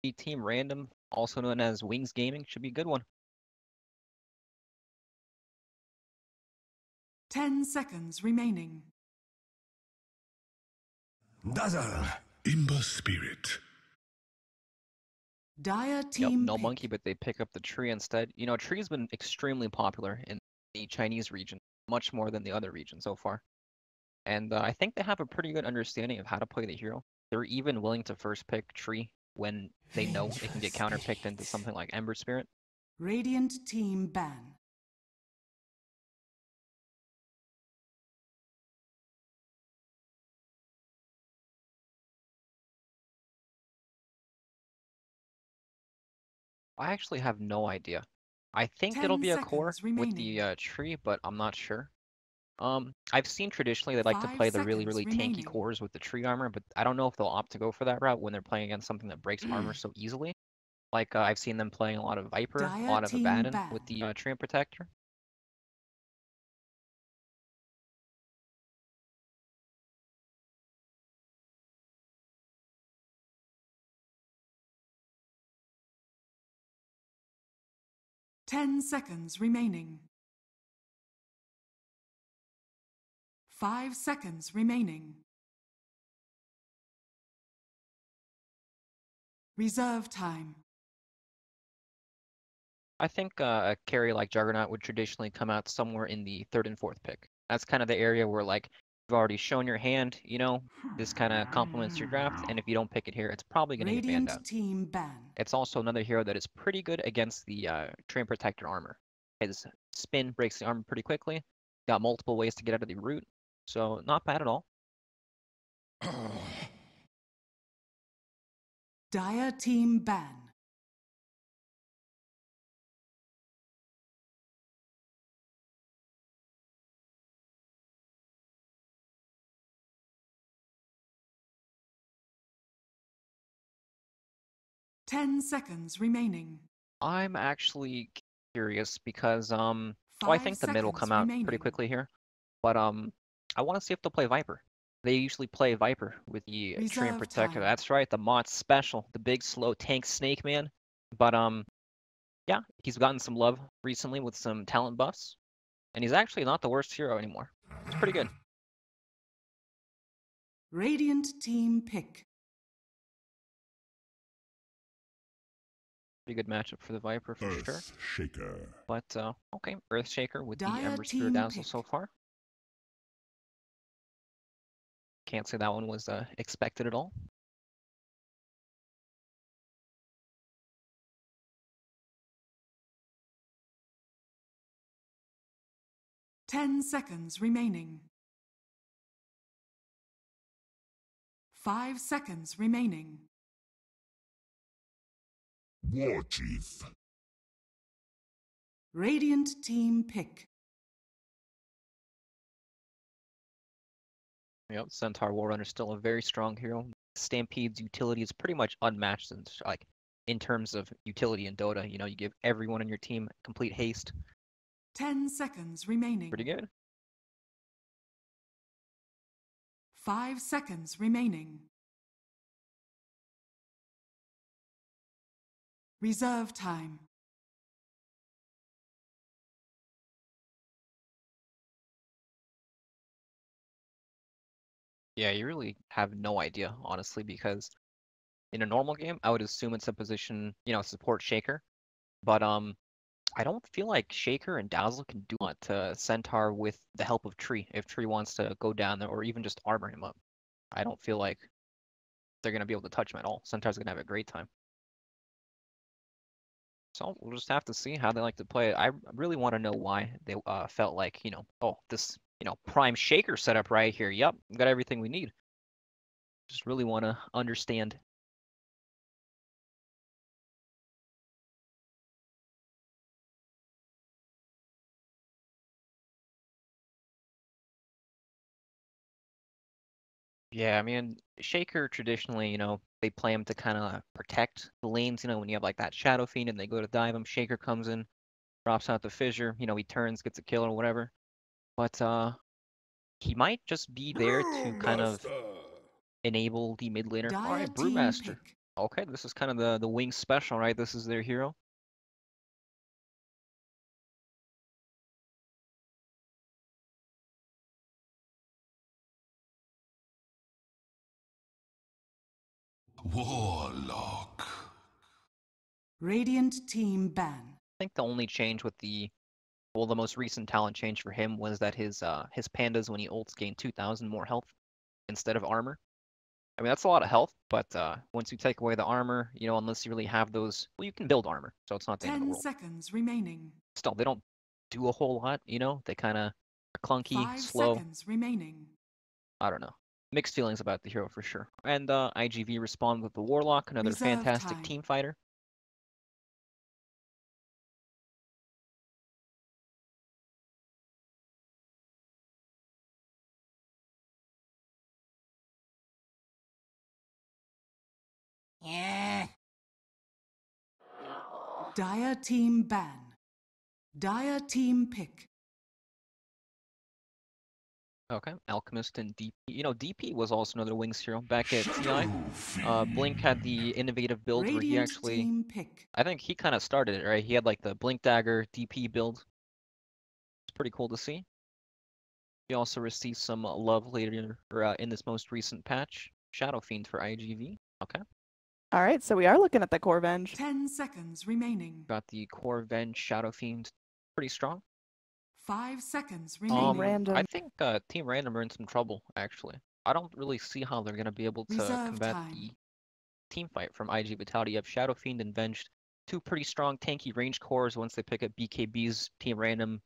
Team Random, also known as Wings Gaming, should be a good one. 10 seconds remaining. Dazzle, Imber Spirit. Dire Yep, team no pick. monkey, but they pick up the tree instead. You know, tree's been extremely popular in the Chinese region, much more than the other region so far. And I think they have a pretty good understanding of how to play the hero. They're even willing to first pick tree when they know it can get counterpicked into something like Ember Spirit. Radiant team ban. I actually have no idea. I think 10 it'll be a core seconds with remaining. the tree, but I'm not sure. I've seen traditionally they like to 5 play the really, seconds really tanky remaining. cores with the tree armor, but I don't know if they'll opt to go for that route when they're playing against something that breaks armor so easily. Like I've seen them playing a lot of Viper, a Dire lot of team Abaddon ban. with the Tree and Protector. Ten seconds remaining. 5 seconds remaining. Reserve time. I think a carry like Juggernaut would traditionally come out somewhere in the 3rd and 4th pick. That's kind of the area where like you've already shown your hand, you know, this kind of complements your draft, and if you don't pick it here, it's probably going to get banned out. Radiant team ban. It's also another hero that is pretty good against the Tree and Protector armor. His spin breaks the armor pretty quickly. Got multiple ways to get out of the root, so not bad at all. Dire team ban. Ten seconds remaining. I'm actually curious because I 5 think the mid will seconds come out remaining. pretty quickly here, but I want to see if they'll play Viper. They usually play Viper with the Tree and Reserve Protector. time. That's right, the Mott special, the big slow tank snake man. But yeah, he's gotten some love recently with some talent buffs, and he's actually not the worst hero anymore. He's pretty good. Radiant team pick. Pretty good matchup for the Viper for sure. Earth Shaker. But okay, Earthshaker with the Dire Ember Spirit team Dazzle pick. so far. Can't say that one was expected at all. Ten seconds remaining. 5 seconds remaining. War Chief. Radiant team pick. Yep, Centaur Warrunner is still a very strong hero. Stampede's utility is pretty much unmatched in terms of utility in Dota. You know, you give everyone on your team complete haste. 10 seconds remaining. Pretty good. 5 seconds remaining. Reserve time. Yeah, you really have no idea, honestly, because in a normal game, I would assume it's a position, you know, support Shaker. But I don't feel like Shaker and Dazzle can do a lot to Centaur with the help of Tree, if Tree wants to go down there or even just armor him up. I don't feel like they're going to be able to touch him at all. Centaur's going to have a great time. So we'll just have to see how they like to play it. I really want to know why they felt like, you know, oh, this, you know, prime Shaker setup right here. Yep, got everything we need. Just really want to understand. Yeah, I mean, Shaker traditionally, you know, they play him to kind of protect the lanes. You know, when you have like that Shadow Fiend and they go to dive him, Shaker comes in, drops out the fissure. You know, he turns, gets a kill or whatever. But he might just be there to kind of enable the mid laner. All right, Dire team Brewmaster. pick. Okay, this is kind of the wing special, right? This is their hero. Warlock. Radiant team ban. I think the only change with the most recent talent change for him was that his pandas when he ults gain 2,000 more health instead of armor. I mean, that's a lot of health, but once you take away the armor, unless you really have those, well, you can build armor, so it's not the end of the 10 world. seconds remaining. Still, they don't do a whole lot, They kind of are clunky, 5 slow. seconds remaining. I don't know. Mixed feelings about the hero for sure. And iG.Vit responded with the Warlock, another Reserve fantastic time. team fighter. Yeah. Dire team ban. Dire team pick. Okay, Alchemist and DP. DP was also another Wings hero back at TI. Blink had the innovative build where he Radiant actually, team pick. I think he kind of started it, right? He had like the Blink Dagger DP build. It's pretty cool to see. He also received some love later in this most recent patch. Shadow Fiend for iG.Vit. Okay. All right, so we are looking at the Core Venge. 10 seconds remaining. Got the Core Venge Shadow Fiend pretty strong. 5 seconds Team remaining. Random. I think Team Random are in some trouble, actually. I don't really see how they're going to be able to Reserve combat time. the team fight from iG.Vitality. You have Shadow Fiend and Venged, two pretty strong tanky range cores. Once they pick up BKBs, Team Random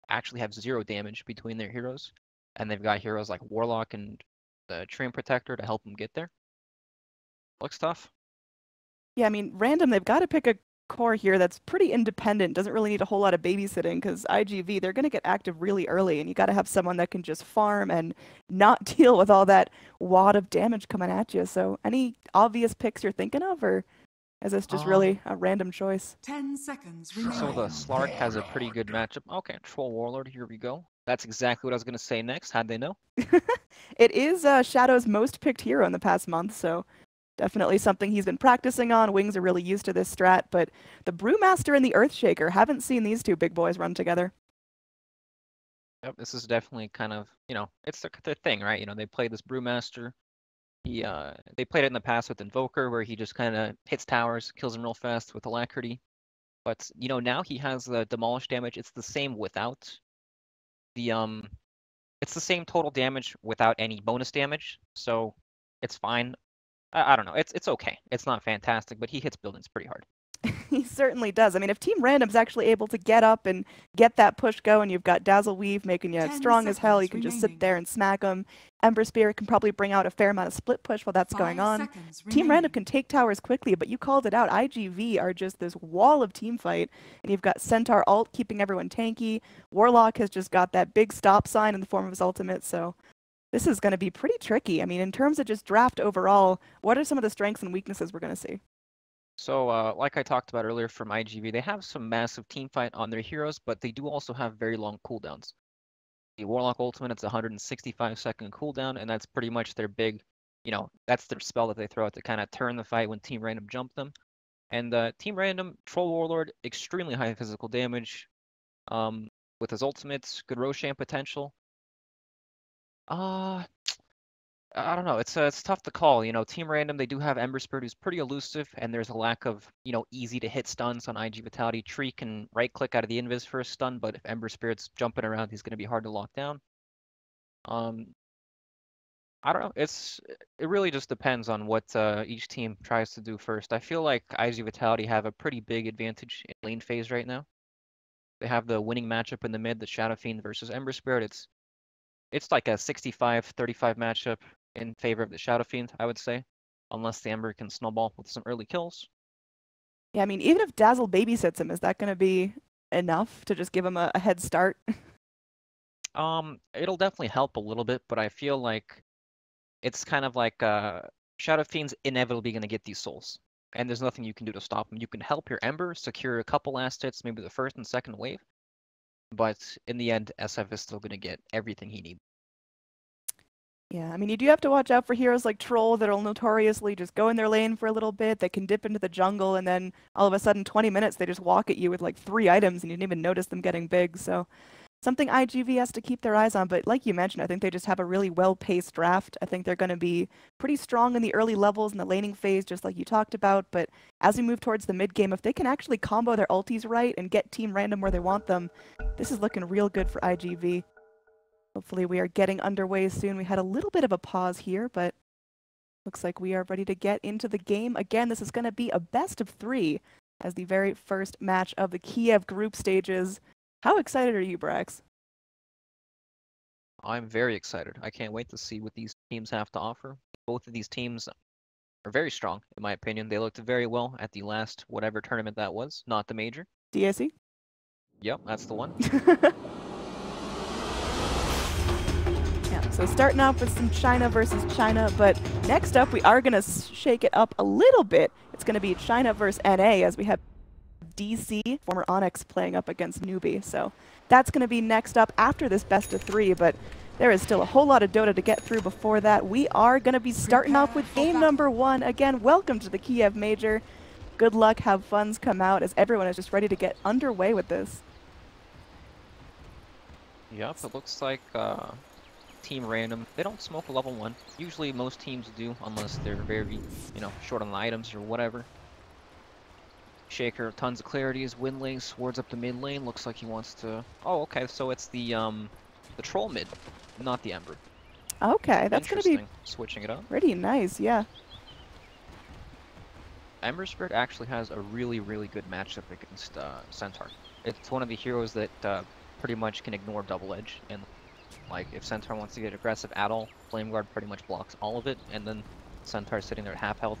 actually have 0 damage between their heroes. And they've got heroes like Warlock and the Train Protector to help them get there. Looks tough. Yeah, I mean, Random, they've got to pick a core here that's pretty independent, doesn't really need a whole lot of babysitting, because iG.Vit, they're going to get active really early, and you got to have someone that can just farm and not deal with all that wad of damage coming at you. So any obvious picks you're thinking of, or is this just really a random choice? 10 seconds remaining. So the Slark has a pretty good matchup. Okay, Troll Warlord, here we go. That's exactly what I was going to say next. How'd they know? It is Shadow's most picked hero in the past month, so definitely something he's been practicing on. Wings are really used to this strat, but the Brewmaster and the Earthshaker, haven't seen these two big boys run together. Yep, this is definitely kind of, it's their thing, right? They play this Brewmaster. They played it in the past with Invoker, where he just kind of hits towers, kills them real fast with Alacrity. But, now he has the Demolish damage. It's the same without the, it's the same total damage without any bonus damage. So it's fine. I don't know. It's okay. It's not fantastic, but he hits buildings pretty hard. He certainly does. I mean, if Team Random's actually able to get up and get that push going, you've got Dazzle Weave making you 10 strong as hell. You can seconds just sit there and smack them. Ember Spirit can probably bring out a fair amount of split push while that's 5 going on. seconds Team remaining. Random can take towers quickly, but you called it out. iG.Vit are just this wall of team fight, and you've got Centaur ult keeping everyone tanky. Warlock has just got that big stop sign in the form of his ultimate, so this is going to be pretty tricky. I mean, in terms of just draft overall, what are some of the strengths and weaknesses we're going to see? So, like I talked about earlier from iG.Vit, they have some massive team fight on their heroes, but they do also have very long cooldowns. The Warlock ultimate, it's a 165-second cooldown, and that's pretty much their big, that's their spell that they throw out to kind of turn the fight when Team Random jump them. And Team Random, Troll Warlord, extremely high physical damage. With his ultimates, good Roshan potential. I don't know. It's tough to call. Team Random, they do have Ember Spirit, who's pretty elusive, and there's a lack of easy to hit stuns on iG.Vitality. Tree can right click out of the invis for a stun, but if Ember Spirit's jumping around, he's going to be hard to lock down. I don't know. It really just depends on what each team tries to do first. I feel like iG.Vitality have a pretty big advantage in lane phase right now. They have the winning matchup in the mid, the Shadow Fiend versus Ember Spirit. It's like a 65-35 matchup in favor of the Shadow Fiend, I would say, unless the Ember can snowball with some early kills. Yeah, I mean, even if Dazzle babysits him, is that going to be enough to just give him a head start? It'll definitely help a little bit, but I feel like it's kind of like Shadow Fiend's inevitably going to get these souls, and there's nothing you can do to stop him. You can help your Ember secure a couple last hits, maybe the first and second wave, but in the end, SF is still going to get everything he needs. Yeah, I mean, you do have to watch out for heroes like Troll that'll notoriously just go in their lane for a little bit. They can dip into the jungle, and then all of a sudden, 20 minutes, they just walk at you with like 3 items, and you didn't even notice them getting big. So something iG.Vit has to keep their eyes on. But like you mentioned, I think they just have a really well-paced draft. I think they're going to be pretty strong in the early levels in the laning phase, just like you talked about. But as we move towards the mid game, if they can actually combo their ultis right and get team random where they want them, this is looking real good for iG.Vit. Hopefully we are getting underway soon. We had a little bit of a pause here, but looks like we are ready to get into the game. Again, this is going to be a best of 3 as the very first match of the Kiev group stages. How excited are you, Brax? I'm very excited. I can't wait to see what these teams have to offer. Both of these teams are very strong, in my opinion. They looked very well at the last whatever tournament that was, not the major. DSE? Yep, that's the one. Yeah, so starting off with some China versus China, but next up we are going to shake it up a little bit. It's going to be China versus NA as we have DC, former Onyx, playing up against Newbie. So that's going to be next up after this best of 3, but there is still a whole lot of Dota to get through before that. We are going to be starting off with game number 1. Again, welcome to the Kiev Major. Good luck, have funds come out as everyone is just ready to get underway with this. Yep, it looks like team random. They don't smoke a level 1. Usually most teams do, unless they're very, short on the items or whatever. Shaker, tons of clarities, wind lane, swords up the mid lane. Looks like he wants to... Oh, okay, so it's the troll mid, not the Ember. Okay, that's going to be switching it up. Pretty nice, yeah. Ember Spirit actually has a really, really good matchup against Centaur. It's one of the heroes that pretty much can ignore double edge, and like if Centaur wants to get aggressive at all, Flame Guard pretty much blocks all of it, and then Centaur's sitting there at half health.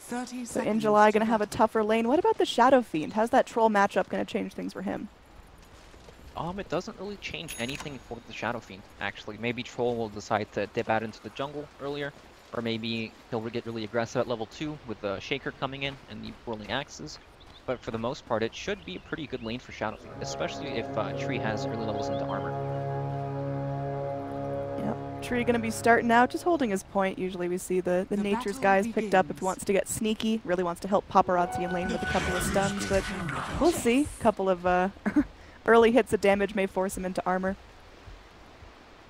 So in July going to have a tougher lane. What about the Shadow Fiend? How's that troll matchup going to change things for him? It doesn't really change anything for the Shadow Fiend, actually. Maybe Troll will decide to dip out into the jungle earlier, or maybe he'll get really aggressive at level 2 with the Shaker coming in and the whirling axes. But for the most part, it should be a pretty good lane for Shadow Fiend, especially if Tree has early levels into armor. Yep, Tree going to be starting out, just holding his point. Usually we see the Nature's guys picked up if he wants to get sneaky, really wants to help Paparazzi in lane with a couple of stuns, but we'll see. A couple of early hits of damage may force him into armor.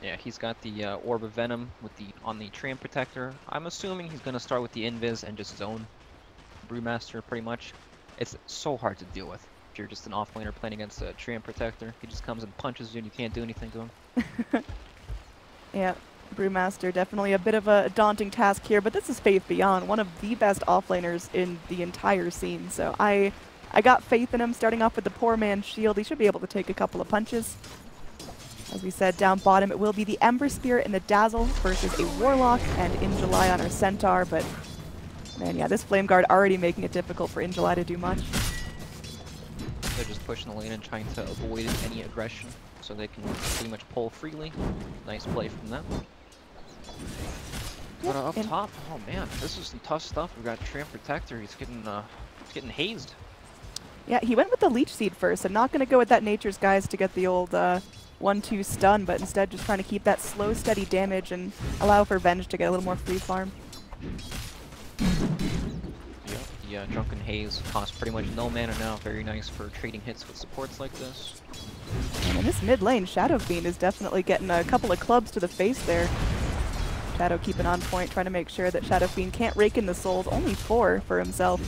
Yeah, he's got the Orb of Venom with on the Treant Protector. I'm assuming he's going to start with the Invis and just zone Brewmaster pretty much. It's so hard to deal with if you're just an offlaner playing against a Treant Protector. He just comes and punches you and you can't do anything to him. Yeah, Brewmaster, definitely a bit of a daunting task here, but this is Faith Beyond, one of the best offlaners in the entire scene. So I got faith in him, starting off with the Poor Man's Shield. He should be able to take a couple of punches. As we said, down bottom, it will be the Ember Spirit and the Dazzle versus a Warlock, and In July on our Centaur, but man, yeah, this Flame Guard already making it difficult for In July to do much. They're just pushing the lane and trying to avoid any aggression, so they can pretty much pull freely. Nice play from them. But up top, oh man, this is some tough stuff. We've got Treant Protector. He's getting hazed. Yeah, he went with the Leech Seed first, and not going to go with that Nature's Guys to get the old 1-2 stun, but instead just trying to keep that slow, steady damage and allow for Venge to get a little more free farm. Yeah, Drunken Haze costs pretty much no mana now. Very nice for trading hits with supports like this. And in this mid lane, Shadow Fiend is definitely getting a couple of clubs to the face there. Shadow keeping on point, trying to make sure that Shadow Fiend can't rake in the souls. Only 4 for himself.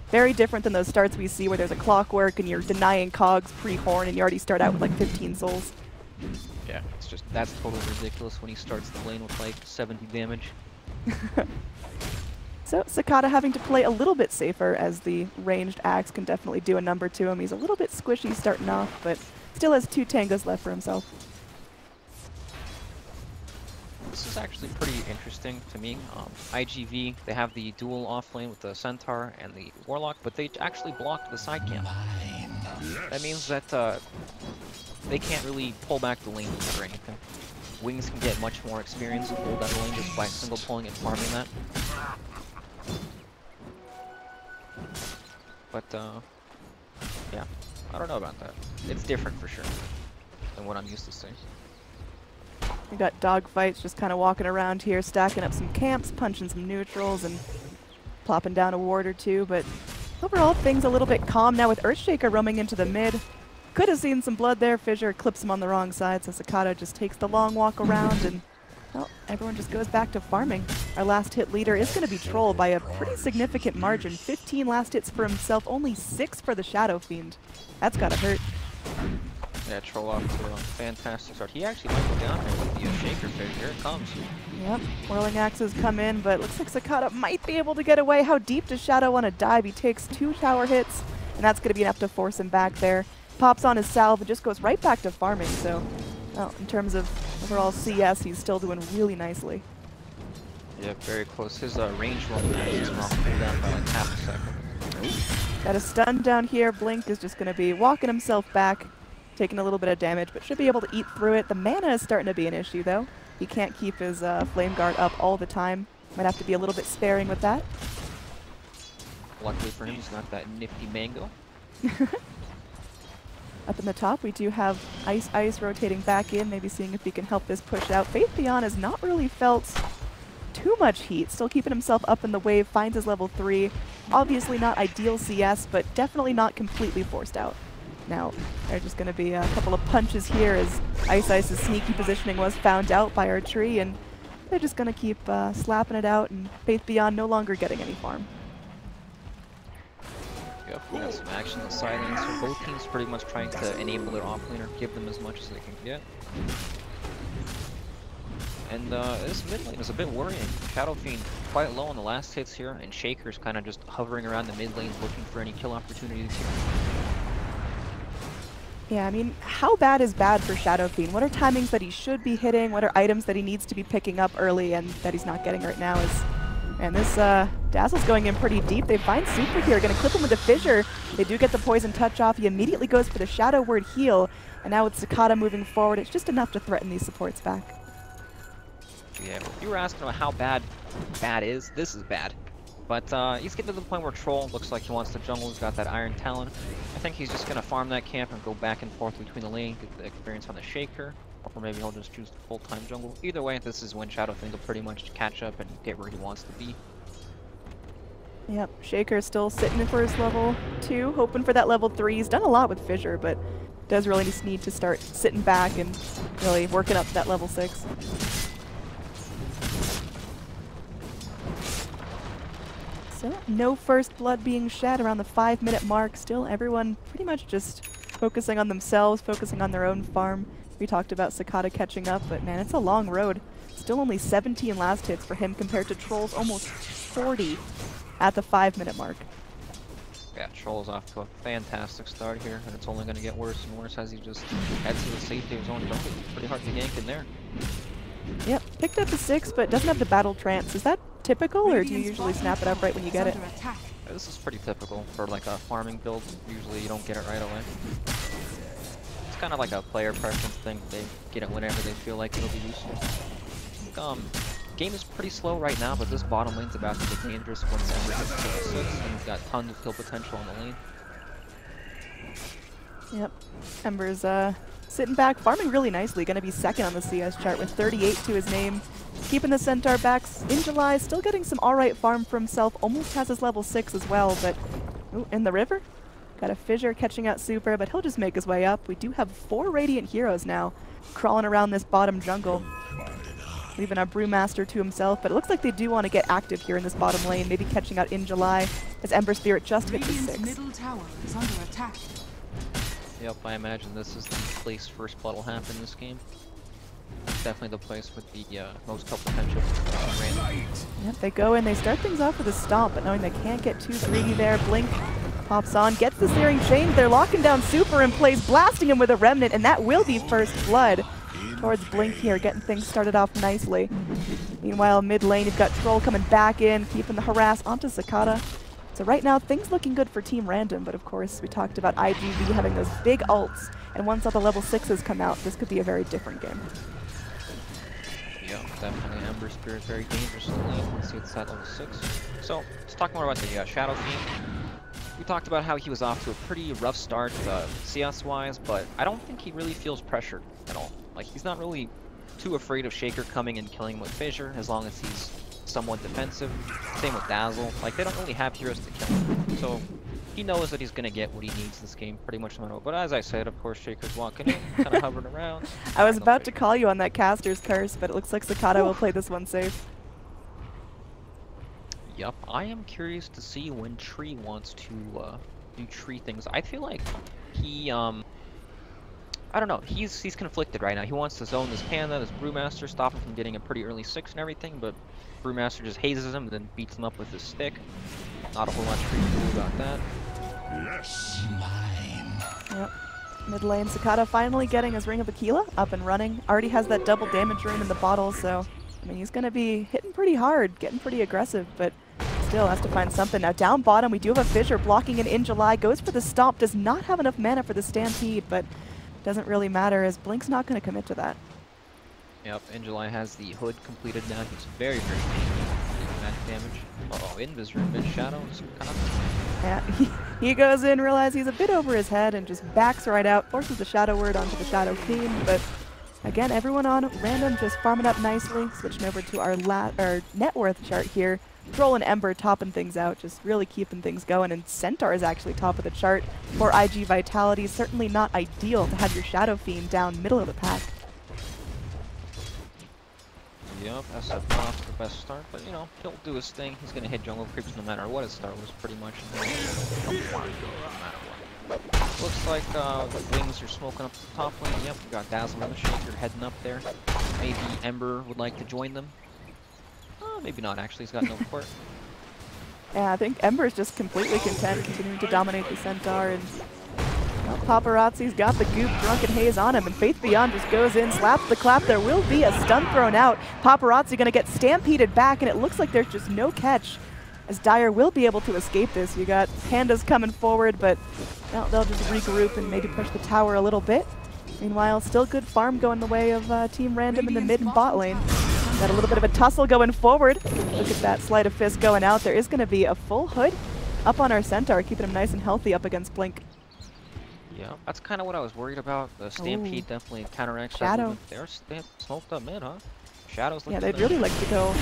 Very different than those starts we see where there's a clockwork and you're denying cogs pre-horn and you already start out with like 15 souls. Yeah, that's totally ridiculous when he starts the lane with like 70 damage. So Sakata having to play a little bit safer as the ranged axe can definitely do a number to him. He's a little bit squishy starting off, but still has 2 tangos left for himself. This is actually pretty interesting to me. iG.Vit, they have the dual offlane with the Centaur and the Warlock, but they actually blocked the side camp. That means that they can't really pull back the lane or anything. Wings can get much more experience and hold that lane just by single pulling and farming that. But, yeah, I don't know about that. It's different for sure than what I'm used to seeing. We got dogfights just kind of walking around here, stacking up some camps, punching some neutrals, and plopping down a ward or two, but overall things a little bit calm now with Earthshaker roaming into the mid. Could have seen some blood there. Fissure clips him on the wrong side, so Sakata just takes the long walk around, and well, everyone just goes back to farming. Our last hit leader is going to be Troll by a pretty significant margin. 15 last hits for himself, only 6 for the Shadow Fiend. That's gotta hurt. Yeah, Troll off to a fantastic start. He actually might go down here with the Shaker Fish. Here it comes. Yep, Whirling Axes come in, but looks like Sakata might be able to get away. How deep does Shadow want to dive? He takes 2 tower hits, and that's going to be enough to force him back there. Pops on his salve and just goes right back to farming, so well, in terms of overall CS, he's still doing really nicely. Yeah, very close. His range roll is wrong. Pulled down by like half a second. Got a stun down here. Blink is just going to be walking himself back, taking a little bit of damage, but should be able to eat through it. The mana is starting to be an issue, though. He can't keep his Flame Guard up all the time. Might have to be a little bit sparing with that. Luckily for him, he's got that nifty mango. Up in the top, we do have Ice rotating back in, maybe seeing if he can help this push out. Faith Beyond has not really felt too much heat, still keeping himself up in the wave, finds his level 3. Obviously not ideal CS, but definitely not completely forced out. Now, there's just going to be a couple of punches here as Ice's sneaky positioning was found out by our tree, and they're just going to keep slapping it out, and Faith Beyond no longer getting any farm. Yep, we got some action in silence. So both teams pretty much trying to enable their offlaner, give them as much as they can get. And this mid lane is a bit worrying. Shadow Fiend quite low on the last hits here, and Shaker's kind of just hovering around the mid lane looking for any kill opportunities here. Yeah, I mean, how bad is bad for Shadow Fiend? What are timings that he should be hitting? What are items that he needs to be picking up early and that he's not getting right now? And this Dazzle's going in pretty deep. They find Super here, gonna clip him with a Fissure. They do get the poison touch off. He immediately goes for the Shadow Word heal. And now with Sakata moving forward, it's just enough to threaten these supports back. Yeah, if you were asking about how bad is, this is bad. But he's getting to the point where Troll looks like he wants to jungle. He's got that Iron Talon. I think he's just gonna farm that camp and go back and forth between the lane, get the experience on the Shaker. Or maybe he'll just choose the full-time jungle. Either way, this is when Shadow Fiend will pretty much catch up and get where he wants to be. Yep, Shaker's still sitting for his level 2, hoping for that level 3. He's done a lot with Fissure, but does really just need to start sitting back and really working up to that level 6. So, no first blood being shed around the 5-minute mark. Still, everyone pretty much just focusing on themselves, focusing on their own farm. We talked about Sakata catching up, but man, it's a long road. Still only 17 last hits for him compared to Troll's almost 40 at the 5-minute mark. Yeah, Troll's off to a fantastic start here, and it's only going to get worse and worse as he just heads to the safety of his own jungle. Pretty hard to gank in there. Yep, picked up a 6, but doesn't have the battle trance. Is that typical, or do you usually snap it up right when you get it? This is pretty typical for like a farming build. Usually you don't get it right away. It's kind of like a player preference thing. They get it whenever they feel like it'll be useful. Game is pretty slow right now, but this bottom lane's about to get dangerous once Ember hits level 6, and he's got tons of kill potential on the lane. Yep, Ember's sitting back, farming really nicely. Going to be second on the CS chart with 38 to his name. Keeping the Centaur backs in July, still getting some alright farm for himself. Almost has his level 6 as well, but ooh, in the river. Got a Fissure catching out Super, but he'll just make his way up. We do have 4 Radiant heroes now crawling around this bottom jungle. Leaving our Brewmaster to himself, but it looks like they do want to get active here in this bottom lane, maybe catching out in July as Ember Spirit just hit the 6. Middle tower is under attack. Yep, I imagine this is the place first blood will happen in this game. Definitely the place with the most kill potential. Yep, they go in, they start things off with a stomp, but knowing they can't get too greedy there, Blink pops on, gets the Searing Chain, they're locking down Super in place, blasting him with a Remnant, and that will be first blood towards Blink here, getting things started off nicely. Meanwhile, mid lane, you've got Troll coming back in, keeping the harass onto Sakata. So right now, things looking good for Team Random, but of course, we talked about iG.Vit having those big ults, and once all the level 6s come out, this could be a very different game. Yeah, definitely Ember Spirit very dangerous in the lane once it's at level 6. So, let's talk more about the Shadow Fiend. We talked about how he was off to a pretty rough start CS-wise, but I don't think he really feels pressured at all. Like, he's not really too afraid of Shaker coming and killing him with Fissure as long as he's somewhat defensive. Same with Dazzle. Like, they don't really have heroes to kill him. So he knows that he's going to get what he needs this game pretty much no matter what. But as I said, of course, Shaker's walking in, kind of hovering around. I was about to call you on that caster's curse, but it looks like Sakata will play this one safe. Yep, I am curious to see when Tree wants to do Tree things. I feel like he, I don't know, he's conflicted right now. He wants to zone this Panda, this Brewmaster, stop him from getting a pretty early 6 and everything, but Brewmaster just hazes him and then beats him up with his stick. Not a whole lot Tree can do about that. Yes, mine. Yep. Mid lane, Sakata finally getting his Ring of Aquila up and running. Already has that double damage rune in the bottle, so I mean, he's going to be hitting pretty hard, getting pretty aggressive, but still has to find something. Now down bottom, we do have a Fissure blocking an iG.July, goes for the stomp, does not have enough mana for the Stampede, but doesn't really matter as Blink's not going to commit to that. Yep, iG.July has the hood completed now. He's very, very magic damage. Uh-oh, Invis room mid shadow. Yeah, he goes in, realizes he's a bit over his head, and just backs right out, forces the Shadow Word onto the Shadow Queen, but again, everyone on random just farming up nicely. Switching over to our net worth chart here. Troll and Ember topping things out, just really keeping things going. And Centaur is actually top of the chart for iG.Vitality. Certainly not ideal to have your Shadow Fiend down middle of the pack. Yep, SF not off to the best start, but you know, he'll do his thing. He's gonna hit jungle creeps no matter what his start was pretty much. No matter what. Looks like the wings are smoking up the top lane. Yep, we got Dazzle and the Shaker heading up there. Maybe Ember would like to join them. Maybe not, actually. He's got no port. Yeah, I think Ember's just completely content continuing to dominate the Centaur. And well, Paparazzi's got the goop, drunken haze on him, and Faith Beyond just goes in, slaps the clap. There will be a stun thrown out. Paparazzi going to get stampeded back, and it looks like there's just no catch, as Dire will be able to escape this. You got Pandas coming forward, but well, they'll just regroup and maybe push the tower a little bit. Meanwhile, still good farm going the way of Team Random in the mid and bot lane. Got a little bit of a tussle going forward. Look at that sleight of fist going out. There is going to be a full hood up on our Centaur, keeping him nice and healthy up against Blink. Yeah, that's kind of what I was worried about. The Stampede definitely counteracts Shadow. They're smoked up mid, huh? Shadows looking Yeah, they'd really like to go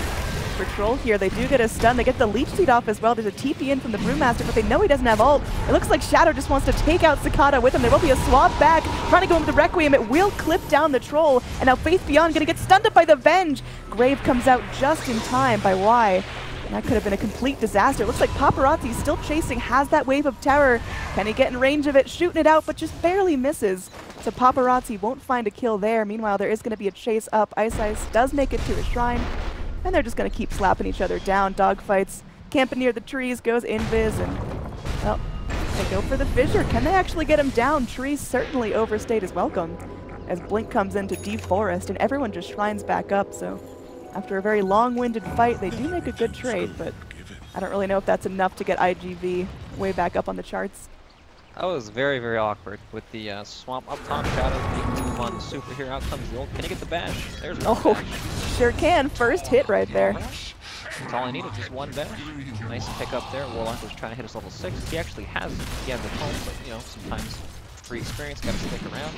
for Troll here. They do get a stun. They get the Leech Seed off as well. There's a TP in from the Brewmaster, but they know he doesn't have ult. It looks like Shadow just wants to take out Sakata with him. There will be a swap back, trying to go in with the Requiem. It will clip down the Troll, and now Faith Beyond going to get stunned up by the Venge. Grave comes out just in time by Y. And that could have been a complete disaster. It looks like Paparazzi still chasing, has that wave of terror. Can he get in range of it? Shooting it out, but just barely misses. So Paparazzi won't find a kill there. Meanwhile, there is going to be a chase up. Ice does make it to his shrine, and they're just going to keep slapping each other down. Dogfights, camping near the trees, goes Invis, and well, they go for the Fissure. Can they actually get him down? Trees certainly overstayed his welcome as Blink comes in to deforest, and everyone just shrines back up. So after a very long-winded fight, they do make a good trade, but I don't really know if that's enough to get iG.V way back up on the charts. That was very, very awkward with the swamp up top. Shadow making the move on the super here. Out comes the ult. Can he get the bash? There's one bash. Sure can. First hit right there. That's all I needed, just one bash. Nice pick up there. Warlock was trying to hit his level 6. He actually has the tone, but you know, sometimes free experience, gotta stick around.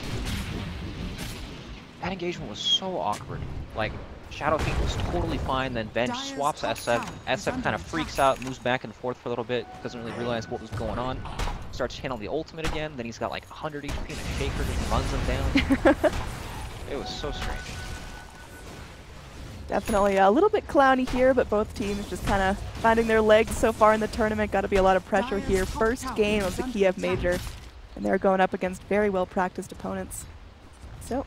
That engagement was so awkward. Like, Shadow Fiend was totally fine, then Venge swaps SF. SF kind of freaks out, moves back and forth for a little bit, doesn't really realize what was going on. Starts channeling the ultimate again, then he's got like 100 HP and a Shaker just runs him down. It was so strange. Definitely a little bit clowny here, but both teams just kind of finding their legs so far in the tournament. Got to be a lot of pressure here. First game of the Kiev Major, and they're going up against very well-practiced opponents. So,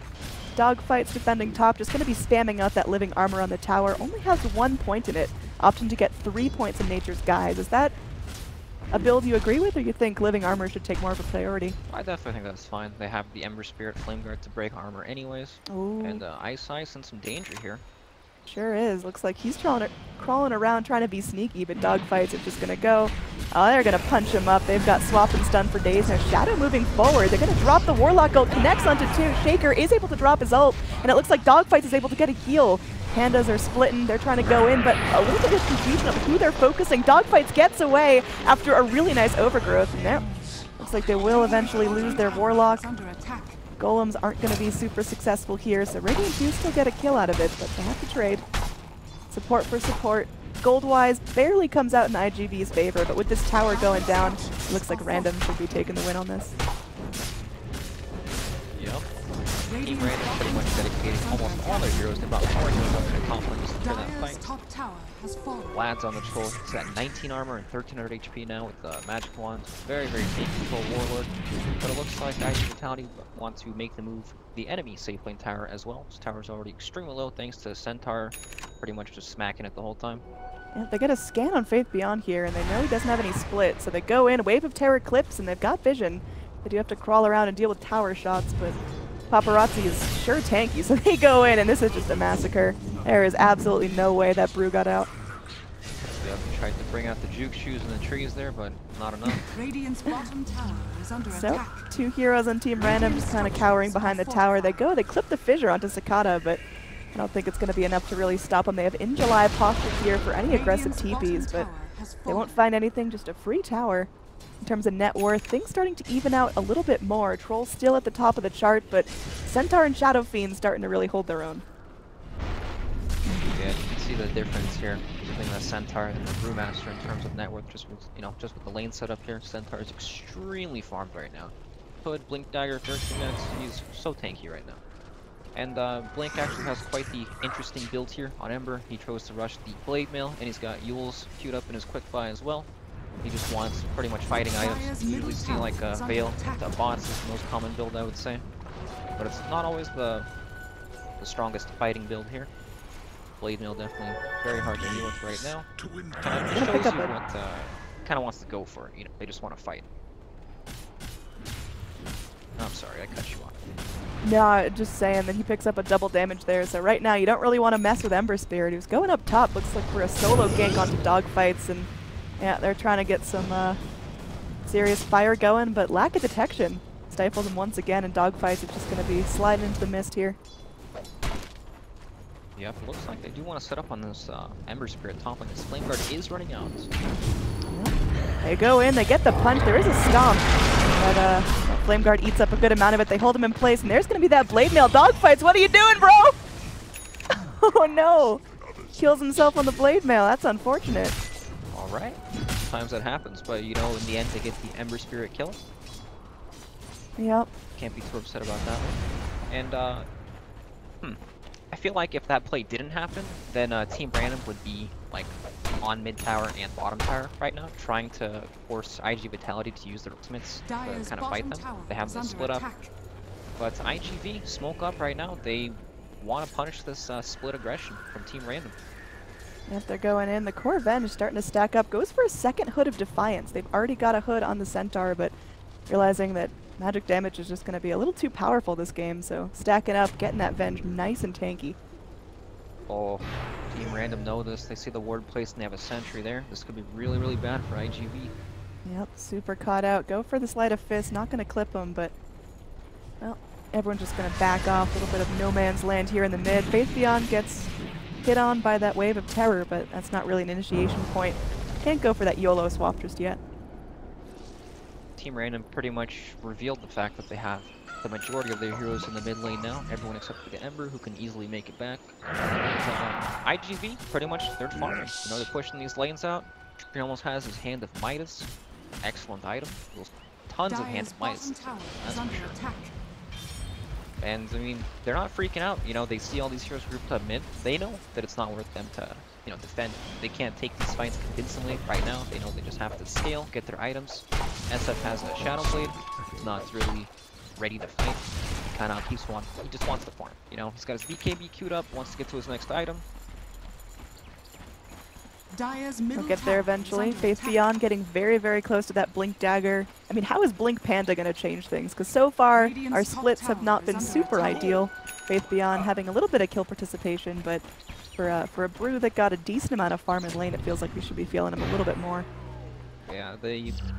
Dogfights defending top, just going to be spamming out that living armor on the tower. Only has 1 point in it, opting to get 3 points in Nature's Guise. Is that a build you agree with, or you think living armor should take more of a priority? I definitely think that's fine. They have the Ember Spirit Flame Guard to break armor anyways. Ooh. And Ice in some danger here. Sure is. Looks like he's crawling around trying to be sneaky, but Dogfights are just going to go. Oh, they're going to punch him up. They've got swap and stun for days. Now Shadow moving forward. They're going to drop the Warlock ult. Connects onto 2. Shaker is able to drop his ult, and it looks like Dogfights is able to get a heal. Pandas are splitting. They're trying to go in, but a little bit of confusion of who they're focusing. Dogfights gets away after a really nice overgrowth. And now looks like they will eventually lose their Warlock. Golems aren't going to be super successful here, so Radiant do still get a kill out of it, but they have to trade. Support for support. Gold-wise, barely comes out in iG.Vit's favor, but with this tower going down, it looks like Random should be taking the win on this. Yep. Team Random pretty much dedicating almost all their heroes to about 4 heroes up in the top lane just to that fight. Lad's on the troll. He's at 19 armor and 1300 HP now with the magic wands. Very, very tanky for Warlord. But it looks like iG.Vitality want to make the move the enemy safe lane tower as well. This tower's already extremely low thanks to Centaur pretty much just smacking it the whole time. Yeah, they get a scan on Faith Beyond here, and they know he doesn't have any split, so they go in, Wave of Terror clips, and they've got vision. They do have to crawl around and deal with tower shots, but Paparazzi is sure tanky, so they go in, and this is just a massacre. There is absolutely no way that Brew got out. Yep, tried to bring out the juke shoes in the trees there, but not enough. Radiant's bottom tower is under So, attack. 2 heroes on Team Random just kind of cowering behind the tower. They clip the fissure onto Cicada, but I don't think it's going to be enough to really stop them. They have In July posture here for any aggressive TPs, but they won't find anything, just a free tower. In terms of net worth, things starting to even out a little bit more. Troll's still at the top of the chart, but Centaur and Shadow Fiend starting to really hold their own. Yeah, you can see the difference here between the Centaur and the Brewmaster in terms of net worth. Just with, just with the lane setup here, Centaur is extremely farmed right now. Hood, Blink Dagger, 13 minutes. He's so tanky right now. And Blink actually has quite the interesting build here on Ember. He chose to rush the Blade Mail, and he's got Yules queued up in his quick buy as well. He just wants pretty much fighting items. You usually see like a Veil, the bots is the most common build I would say. But it's not always the strongest fighting build here. Blade Mail definitely very hard to deal with right now. It shows you what kind of wants to go for it. They just want to fight. I'm sorry, I cut you off. No, just saying that he picks up a double damage there. So right now, you don't really want to mess with Ember Spirit. He was going up top, looks like for a solo gank onto dogfights, and yeah, they're trying to get some serious fire going, but lack of detection stifles him once again, and dogfights are just going to be sliding into the mist here. Yep, it looks like they do want to set up on this Ember Spirit top, and this Flame Guard is running out. Yep. They go in, they get the punch, there is a stomp, but that Flame Guard eats up a good amount of it. They hold him in place, and there's going to be that Blade Mail. Dogfights, what are you doing, bro? Oh no, kills himself on the Blade Mail, that's unfortunate. Alright, sometimes that happens, but in the end they get the Ember Spirit kill. Yep. Can't be too upset about that one. And, I feel like if that play didn't happen, then Team Random would be, like, on mid tower and bottom tower right now, trying to force iG.Vitality to use their ultimates to kind of fight them. They have this split up. But iG.Vit, smoke up right now, they want to punish this split aggression from Team Random. Yep, they're going in. The core Avenge is starting to stack up. Goes for a second Hood of Defiance. They've already got a Hood on the Centaur, but realizing that magic damage is just going to be a little too powerful this game, so stacking up, getting that Venge nice and tanky. Oh, Team Random know this. They see the ward placed and they have a sentry there. This could be really, really bad for iG.Vit. Yep, super caught out. Go for the Sleight of Fist. Not going to clip him, but, well, everyone's just going to back off. A little bit of no man's land here in the mid. Faith Beyond gets hit on by that Wave of Terror, but that's not really an initiation point. Can't go for that YOLO swap just yet. Team Random pretty much revealed the fact that they have the majority of their heroes in the mid lane now. Everyone except for the Ember, who can easily make it back. iG.Vit, pretty much, they're farming. They're pushing these lanes out. He almost has his Hand of Midas. Excellent item. Tons of Hands of Midas. That's for sure. And, I mean, they're not freaking out. They see all these heroes grouped up mid. They know that it's not worth them to, defend. They can't take these fights convincingly right now. They know they just have to scale, get their items. SF has a Shadow Blade. He's not really ready to fight. He just wants to farm. He's got his BKB queued up, wants to get to his next item. He'll get there eventually. Faith Beyond getting very, very close to that Blink Dagger. I mean, how is Blink Panda going to change things? Because so far, our splits have not been super ideal. Faith Beyond having a little bit of kill participation, but for a Brew that got a decent amount of farm in lane, it feels like we should be feeling him a little bit more. Yeah,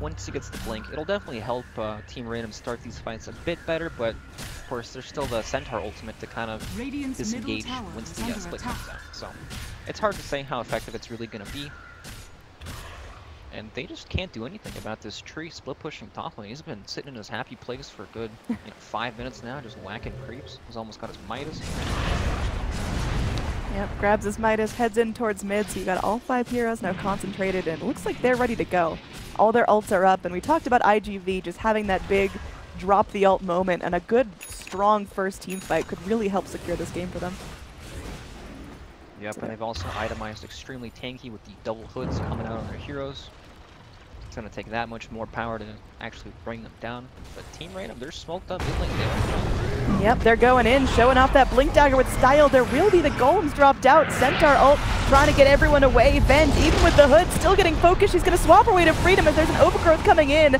once he gets the Blink, it'll definitely help Team Random start these fights a bit better, but of course there's still the Centaur ultimate to kind of disengage once the split comes out. So it's hard to say how effective it's really going to be. and they just can't do anything about this tree split pushing top lane. He's been sitting in his happy place for a good 5 minutes now, just whacking creeps. He's almost got his Midas. Yep, grabs his Midas, heads in towards mid, so you got all 5 heroes now concentrated, and it looks like they're ready to go. All their ults are up, and we talked about iG.Vit just having that big drop the ult moment, and a good, strong first team fight could really help secure this game for them. Yep, and they've also itemized extremely tanky with the double hoods coming out on their heroes. It's going to take that much more power to actually bring them down. But Team Random, they're smoked up mid lane. Yep, they're going in, showing off that Blink Dagger with style. There will be the golems dropped out. Centaur ult trying to get everyone away. Venge, even with the hood, still getting focused. She's going to swap her way to freedom as there's an overgrowth coming in.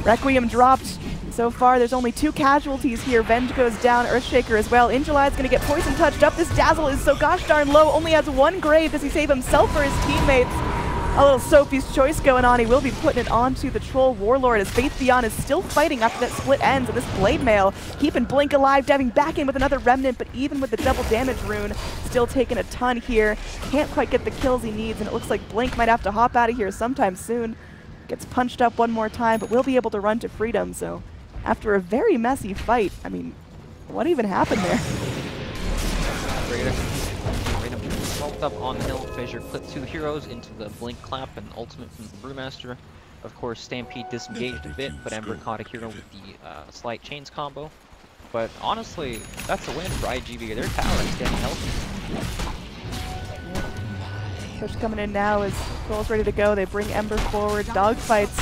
Requiem dropped. So far, there's only 2 casualties here. Venge goes down, Earthshaker as well. Injulad's going to get poison touched up. This Dazzle is so gosh darn low, only has 1 grave. Does he save himself or his teammates? A little Sophie's choice going on. He will be putting it onto the Troll Warlord as Faith Beyond is still fighting after that split ends. And this Blade Mail keeping Blink alive, diving back in with another Remnant, but even with the double damage rune, still taking a ton here. Can't quite get the kills he needs, and it looks like Blink might have to hop out of here sometime soon. Gets punched up one more time, but will be able to run to freedom, so after a very messy fight, I mean, what even happened there? Random smoked up on the hill. Fissure clipped 2 heroes into the Blink Clap and ultimate from the Brewmaster. Of course, Stampede disengaged a bit, but Ember caught a hero with the slight chains combo. But honestly, that's a win for iG.Vit. Their tower is getting healthy. Push coming in now as Troll's ready to go. They bring Ember forward. Dogfights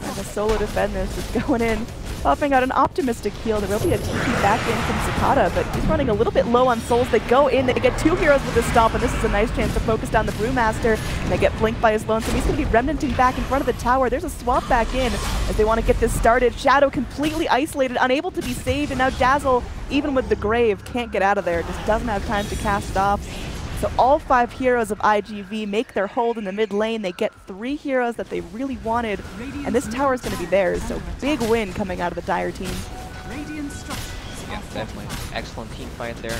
and the solo defenders just going in. Popping out an optimistic heal. There will be a TP back in from Cicada, but he's running a little bit low on souls. They go in, they get 2 heroes with this stomp, and this is a nice chance to focus down the Brewmaster. And they get blinked by his lonesome. He's going to be remnanting back in front of the tower. There's a swap back in as they want to get this started. Shadow completely isolated, unable to be saved, and now Dazzle, even with the Grave, can't get out of there. Just doesn't have time to cast it off. So all 5 heroes of iG.Vit make their hold in the mid lane. They get 3 heroes that they really wanted, and this tower is going to be theirs. So big win coming out of the Dire team. Yeah, definitely. Excellent team fight there.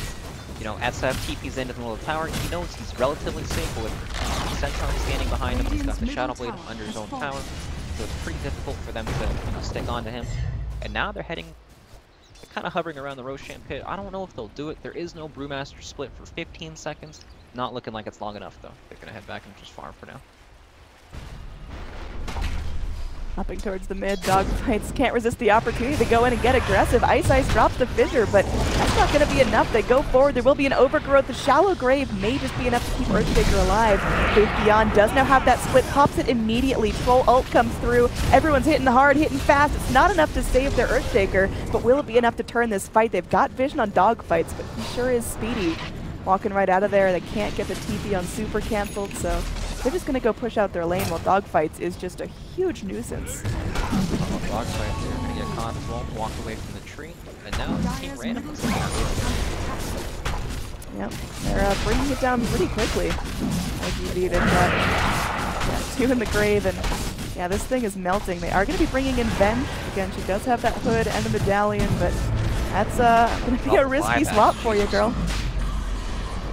You know, SF TP's into the middle of the tower. He knows he's relatively safe with Centaur standing behind him. He's got the Shadow Blade under his own tower, so it's pretty difficult for them to stick on to him. And now they're heading, kind of hovering around the Roshan pit. I don't know if they'll do it. There is no Brewmaster split for 15 seconds. Not looking like it's long enough, though. They're going to head back and just farm for now. Hopping towards the mid, Dogfights can't resist the opportunity to go in and get aggressive. Ice drops the Fissure, but that's not going to be enough. They go forward. There will be an overgrowth. The Shallow Grave may just be enough to keep Earthshaker alive. Faith Beyond does now have that split, pops it immediately. Troll ult comes through. Everyone's hitting hard, hitting fast. It's not enough to save their Earthshaker, but will it be enough to turn this fight? They've got vision on Dogfights, but he sure is speedy. Walking right out of there. They can't get the TP on Super canceled, so they're just going to go push out their lane while Dogfights is just a huge nuisance. Dogfights are going to get caught as well, walk away from the tree, and now Team Random is Yep, they're bringing it down pretty quickly. iG.Vit has 2 in the grave, and yeah, this thing is melting. They are going to be bringing in Venge. Again, she does have that hood and the medallion, but that's going to be a risky swap for you, girl.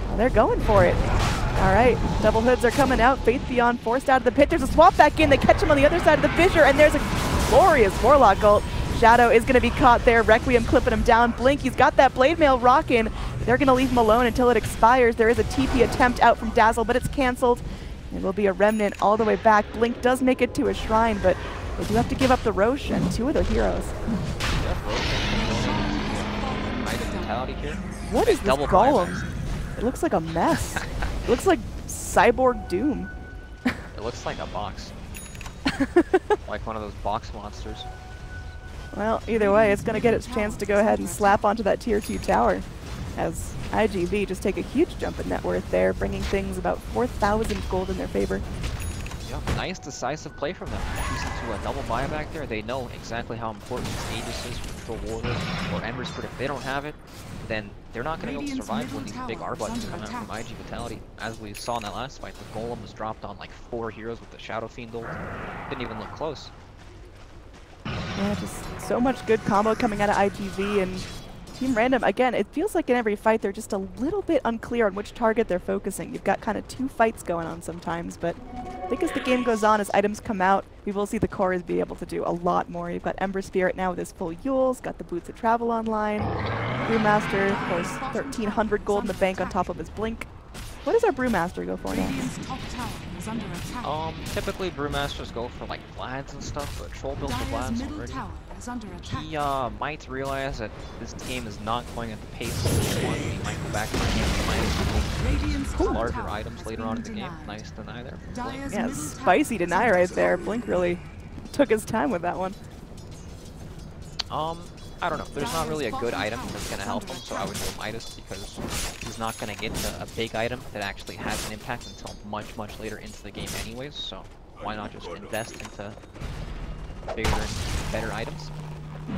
Well, they're going for it. All right, double hoods are coming out. Faith Beyond forced out of the pit. There's a swap back in. They catch him on the other side of the Fissure, and there's a glorious Warlock ult. Shadow is going to be caught there. Requiem clipping him down. Blink, he's got that Blade Mail rocking. They're going to leave him alone until it expires. There is a TP attempt out from Dazzle, but it's canceled. It will be a Remnant all the way back. Blink does make it to a shrine, but they do have to give up the Roche and 2 of their heroes. iG.Vitality here. What is this golem? It looks like a mess. It looks like Cyborg Doom. It looks like a box. Like one of those box monsters. Well, either way, it's going to get its chance to go ahead and slap onto that tier 2 tower. As iG.Vit just take a huge jump in net worth there, bringing things about 4,000 gold in their favor. Yeah, nice decisive play from them. Choosing to a double buyback there. They know exactly how important Aegis is for Troll Warlord or Embers, but if they don't have it, then they're not going to be able to survive when these big R buttons come out from iG.Vitality. As we saw in that last fight, the Golem was dropped on like 4 heroes with the Shadow Fiend ult. Didn't even look close. Yeah, just so much good combo coming out of iG.Vit, and Team Random, again, it feels like in every fight they're just a little bit unclear on which target they're focusing. You've got kind of 2 fights going on sometimes, but think as the game goes on, as items come out, we will see the cores be able to do a lot more. You've got Ember Spirit now with his full Yules, got the Boots of Travel online. Brewmaster, of course, 1,300 gold in the bank on top of his Blink. What does our Brewmaster go for now? Typically Brewmasters go for like Vlads and stuff, but Troll built the Vlads already. He might realize that this game is not going at the pace that he wants. He might go back to larger items later on in the game. Nice deny there from Blink. Yeah, spicy deny right there. Blink really took his time with that one. I don't know. There's not really a good item that's going to help him, so I would go Midas because he's not going to get a big item that actually has an impact until much, much later into the game anyways, so why not just invest into bigger and better items?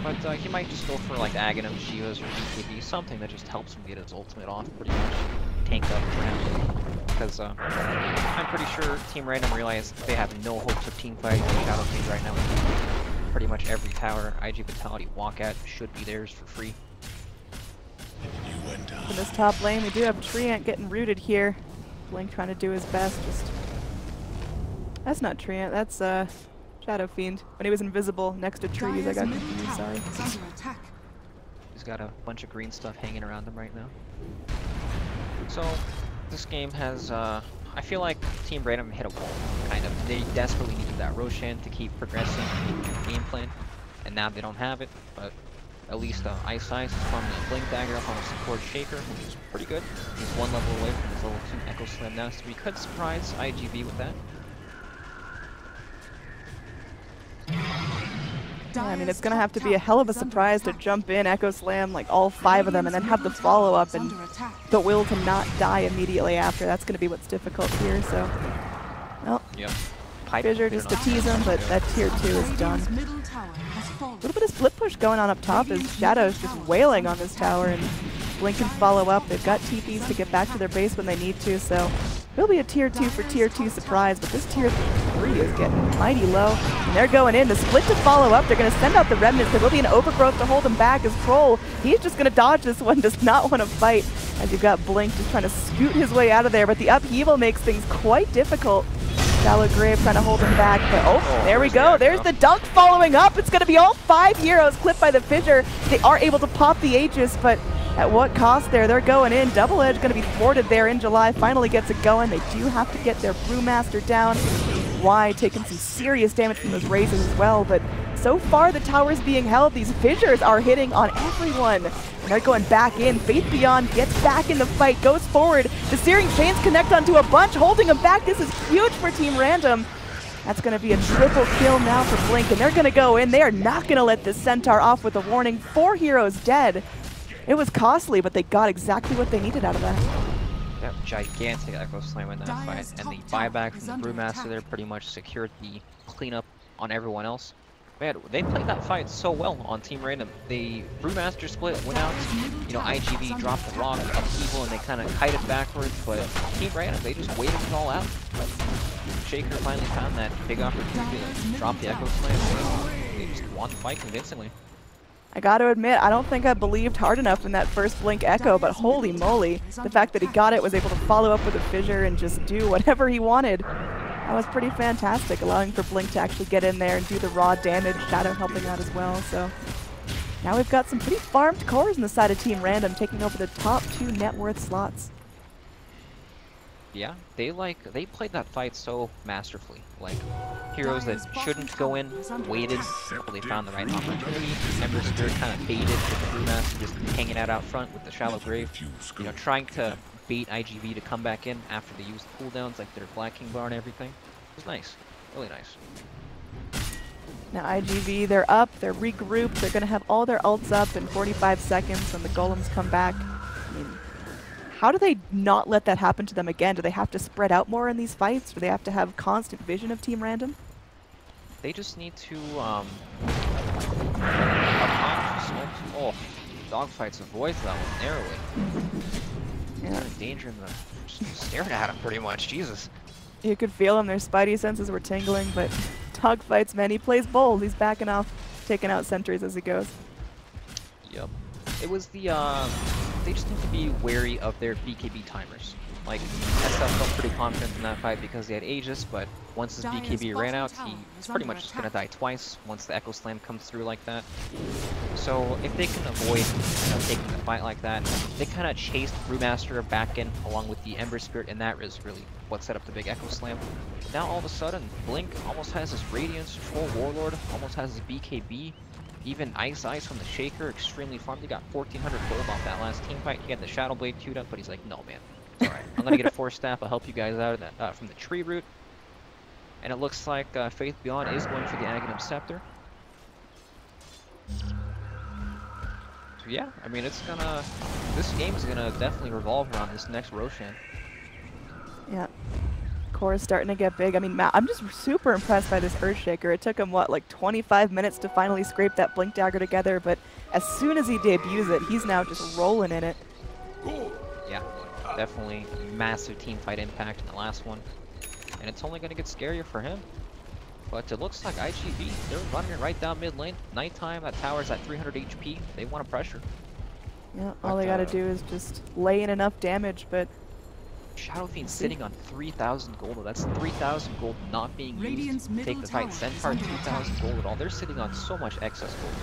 But he might just go for like Aghanim, Shivas, or BKB, something that just helps him get his ultimate off pretty much. Tank up perhaps. Because I'm pretty sure Team Random realized they have no hopes of team fighting in Shadow King right now. Pretty much every tower iG.Vitality walk at should be theirs for free. In this top lane, we do have Treant getting rooted here. Blink trying to do his best. That's not Treant, that's Shadow Fiend. When he was invisible next to trees, I got confused, sorry. He's got a bunch of green stuff hanging around him right now. So, this game has, I feel like Team Random hit a wall, kind of. They desperately needed that Roshan to keep progressing in the game plan, and now they don't have it, but at least Ice is farming a Blink Dagger up on a support Shaker, which is pretty good. He's one level away from his level 2 Echo Slam now, so we could surprise iG.Vit with that. Yeah, I mean, it's going to have to be a hell of a surprise to jump in, Echo Slam, like all 5 of them, and then have the follow-up and the will to not die immediately after. That's going to be what's difficult here, so... Well, yep. Fissure just to tease him, but that tier 2 is done. A little bit of split push going on up top as Shadow's just wailing on this tower, and Blink can follow up. They've got TPs to get back to their base when they need to, so... It'll be a tier 2 for tier 2 surprise, but this tier 3 is getting mighty low. And they're going in. The split to follow up. They're going to send out the remnants. There will be an overgrowth to hold him back as Troll. He's just going to dodge this one, does not want to fight. As you've got Blink just trying to scoot his way out of there, but the upheaval makes things quite difficult. Shallow Grave trying to hold him back, but there we go. There's the dunk following up. It's going to be all 5 heroes clipped by the Fissure. They are able to pop the Aegis, but at what cost there? They're going in. Double Edge going to be thwarted there in July. Finally gets it going. They do have to get their Brewmaster down. Y taking some serious damage from those raises as well, but so far the tower's being held. These Fissures are hitting on everyone. And they're going back in. Faith Beyond gets back in the fight, goes forward. The Searing Chains connect onto a bunch, holding them back. This is huge for Team Random. That's going to be a triple kill now for Blink, and they're going to go in. They are not going to let this Centaur off with a warning. 4 heroes dead. It was costly, but they got exactly what they needed out of that. That gigantic Echo Slam in that fight, and the buyback from the Brewmaster there pretty much secured the cleanup on everyone else. Man, they played that fight so well on Team Random. The Brewmaster split went out, you know, iG.Vit dropped the rock, upheaval, and they kind of kited backwards, but Team Random, they just waited it all out. Shaker finally found that big opportunity to drop the Echo Slam. They just won the fight convincingly. I gotta admit, I don't think I believed hard enough in that first Blink Echo, but holy moly, the fact that he got it, was able to follow up with a Fissure and just do whatever he wanted. That was pretty fantastic, allowing for Blink to actually get in there and do the raw damage, Shadow helping out as well, so... Now we've got some pretty farmed cores on the side of Team Random, taking over the top 2 net worth slots. Yeah, they played that fight so masterfully. Like, heroes that shouldn't go in, waited until they found the right opportunity. Ember Spirit kind of baited with the Brewmaster just hanging out front with the Shallow Grave. You know, trying to bait iG.Vit to come back in after they used cooldowns like their Black King Bar and everything. It was nice. Really nice. Now iG.Vit, they're up, they're regrouped, they're going to have all their ults up in 45 seconds when the golems come back. I mean, how do they not let that happen to them again? Do they have to spread out more in these fights? Do they have to have constant vision of Team Random? They just need to, dogfights avoid that one narrowly. They're in danger in the... just staring at him pretty much, Jesus. You could feel them, their spidey senses were tingling, but dogfights, man, he plays bold. He's backing off, taking out sentries as he goes. Yep. It was the, they just need to be wary of their BKB timers. Like, SF felt pretty confident in that fight because he had Aegis, but once his BKB ran out, he's pretty much just gonna die twice once the Echo Slam comes through like that. So if they can avoid taking the fight like that, they kind of chased Brewmaster back in along with the Ember Spirit, and that is really what set up the big Echo Slam. Now all of a sudden, Blink almost has his Radiance, Troll Warlord almost has his BKB, even Ice from the Shaker, extremely farmed. He got 1400 gold off that last team fight. He had the Shadow Blade queued up, but he's like, no man, it's alright. I'm gonna get a Force Staff, I'll help you guys out from the tree root. And it looks like Faith Beyond is going for the Aghanim Scepter. So yeah, I mean, this game is gonna definitely revolve around this next Roshan. Yeah. Core is starting to get big. I mean, Matt, I'm just super impressed by this Earthshaker. It took him, what, like 25 minutes to finally scrape that Blink Dagger together, but as soon as he debuts it, he's now just rolling in it. Yeah, definitely massive team fight impact in the last one. And it's only going to get scarier for him. But it looks like iG.Vit, they're running it right down mid lane. Nighttime, that tower's at 300 HP. They want to pressure. Yeah, all they got to do is just lay in enough damage, but... Shadow Fiend's sitting on 3,000 gold. That's 3,000 gold not being used to take the fight. Centaur 2,000 gold at all. They're sitting on so much excess gold.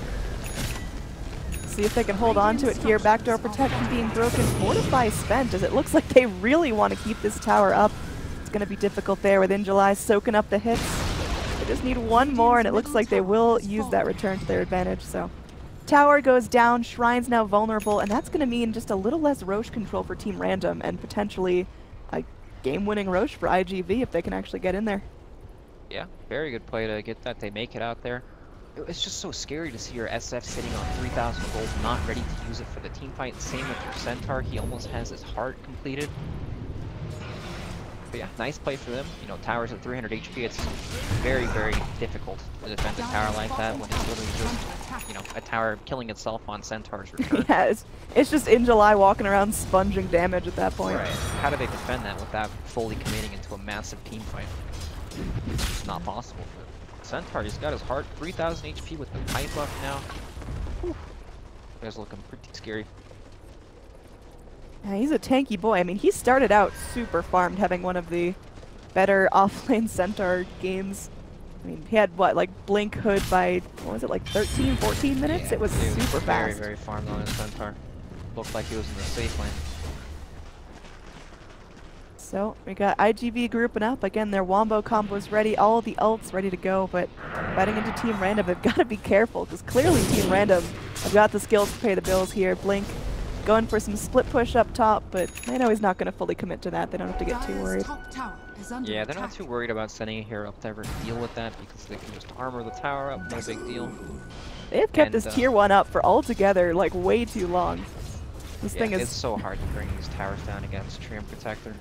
See if they can hold on to it here. Backdoor protection being broken. Fortify spent, as it looks like they really want to keep this tower up. It's going to be difficult there with Injuly soaking up the hits. They just need one more, and it looks like they will use that return to their advantage. So, tower goes down, Shrine's now vulnerable, and that's going to mean just a little less Roche control for Team Random, and potentially a game-winning Roche for iG.Vit if they can actually get in there. Yeah, very good play to get that. They make it out there. It's just so scary to see your SF sitting on 3,000 gold, not ready to use it for the team fight. Same with your Centaur. He almost has his heart completed. But yeah, nice play for them. You know, towers at 300 HP, it's very, very difficult to defend a tower like that when it's literally just, you know, a tower killing itself on Centaur's return. Yeah, it's just Injuly walking around sponging damage at that point. Right. How do they defend that without fully committing into a massive team fight? It's just not possible for them. Centaur, he's got his heart, 3,000 HP with the pipe up now. Whew. That's looking pretty scary. Yeah, he's a tanky boy. I mean, he started out super farmed, having one of the better offlane Centaur games. I mean, he had, what, like Blink Hood by, what was it, like 13, 14 minutes? Yeah, it was super fast. Very, very farmed on his Centaur. Looked like he was in the safe lane. So, we got iG.Vit grouping up. Again, their Wombo combo's ready, all the ults ready to go, but fighting into Team Random, they've got to be careful, because clearly Team Random have got the skills to pay the bills here. Blink going for some split push up top, but I know he's not going to fully commit to that. They don't have to get too worried. Yeah, they're not too worried about sending a hero up to ever deal with that, because they can just armor the tower up, no big deal. They have kept this tier 1 up for altogether, like, way too long. This thing is... it's so hard to bring these towers down against Tree and Protector.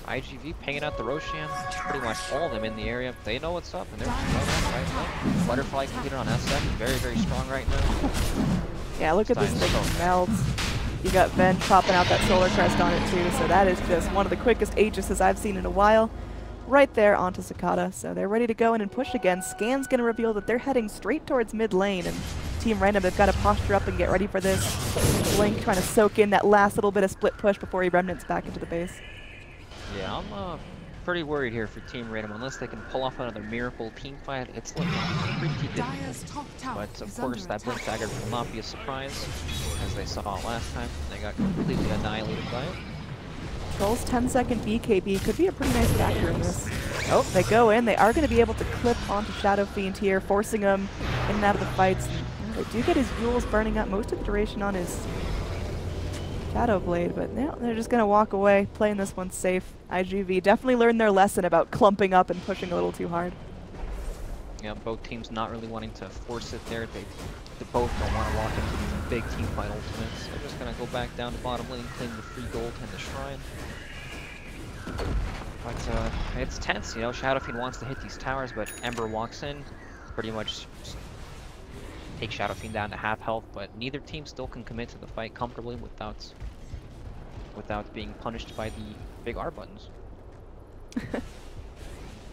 iG.Vit paying out the Roshan, pretty much all of them in the area. They know what's up, and they're right now. Butterfly completed on SF, very, very strong right now. Yeah, look at this thing melt. You got Ven chopping out that Solar Crest on it too, so that is just one of the quickest Aegises I've seen in a while. Right there onto Cicada, so they're ready to go in and push again. Scan's going to reveal that they're heading straight towards mid lane, and Team Random, they've got to posture up and get ready for this. Blink trying to soak in that last little bit of split push before he remnants back into the base. Yeah, I'm pretty worried here for Team Random. Unless they can pull off another miracle team fight, it's looking pretty difficult. But of course, that Blink Dagger will not be a surprise, as they saw last time. They got completely annihilated by it. Troll's 10-second BKB could be a pretty nice factor in this. Oh, they go in. They are going to be able to clip onto Shadow Fiend here, forcing him in and out of the fights. And they do get his Jewels burning up most of the duration on his Shadow Blade, but now they're just going to walk away, playing this one safe. iG.Vit definitely learned their lesson about clumping up and pushing a little too hard. Yeah, both teams not really wanting to force it there. They both don't want to walk into these big team fight ultimates. They're just going to go back down to bottom lane, claim the free gold and the shrine. But it's tense, you know. Shadow Fiend wants to hit these towers, but Ember walks in, pretty much take Shadow Fiend down to half health, but neither team still can commit to the fight comfortably without being punished by the big R buttons.